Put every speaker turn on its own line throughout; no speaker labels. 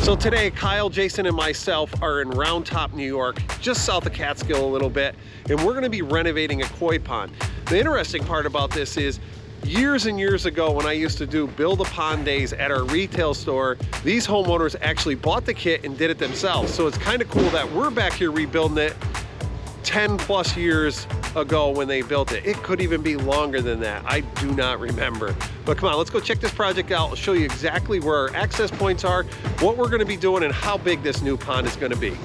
So today, Kyle, Jason, and myself are in Round Top, New York, just south of Catskill a little bit, and we're gonna be renovating a koi pond. The interesting part about this is, years and years ago when I used to do Build a Pond days at our retail store, these homeowners actually bought the kit and did it themselves. So it's kind of cool that we're back here rebuilding it 10 plus years ago when they built it. It could even be longer than that. I do not remember. But come on, let's go check this project out. I'll show you exactly where our access points are, what we're gonna be doing, and how big this new pond is gonna be.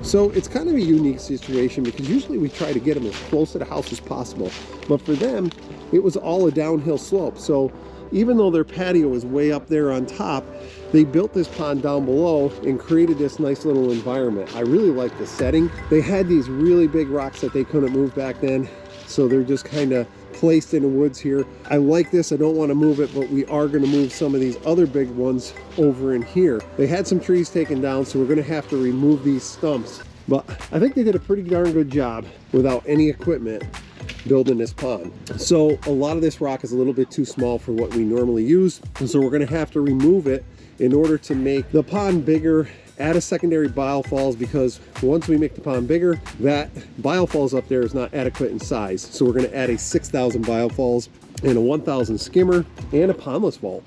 So it's kind of a unique situation because usually we try to get them as close to the house as possible. But for them, it was all a downhill slope. So even though their patio is way up there on top, they built this pond down below and created this nice little environment. I really like the setting. They had these really big rocks that they couldn't move back then, so they're just kind of placed in the woods here. I like this. I don't want to move it, but we are going to move some of these other big ones over in here. They had some trees taken down, so we're going to have to remove these stumps. But I think they did a pretty darn good job without any equipment building this pond. So a lot of this rock is a little bit too small for what we normally use, and so we're going to have to remove it in order to make the pond bigger, add a secondary biofalls, because once we make the pond bigger, that biofalls up there is not adequate in size. So we're going to add a 6,000 biofalls and a 1,000 skimmer and a pondless vault.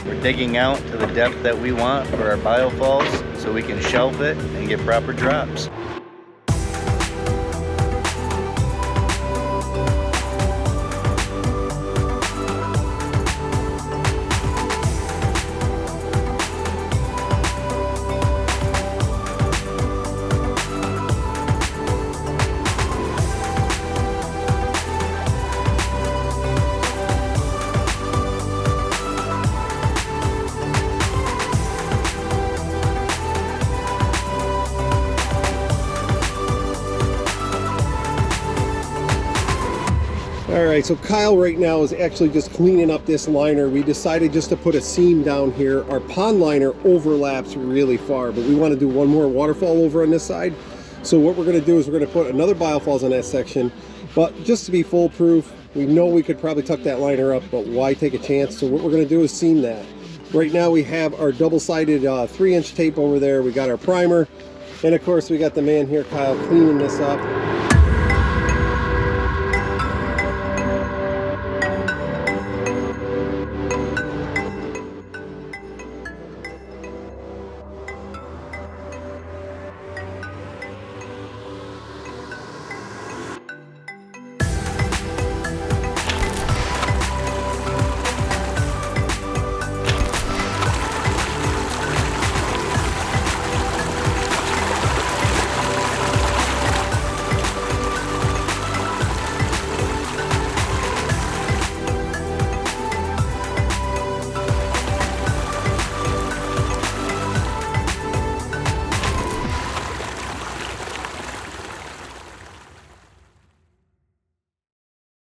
We're digging out to the depth that we want for our biofalls so we can shelf it and get proper drops.
All right, so Kyle right now is actually just cleaning up this liner. We decided just to put a seam down here. Our pond liner overlaps really far, but we want to do one more waterfall over on this side. So what we're going to do is we're going to put another biofalls on that section, but just to be foolproof, we know we could probably tuck that liner up, but why take a chance? So what we're going to do is seam that. Right now we have our double-sided 3-inch tape over there. We got our primer, and of course we got the man here, Kyle, cleaning this up.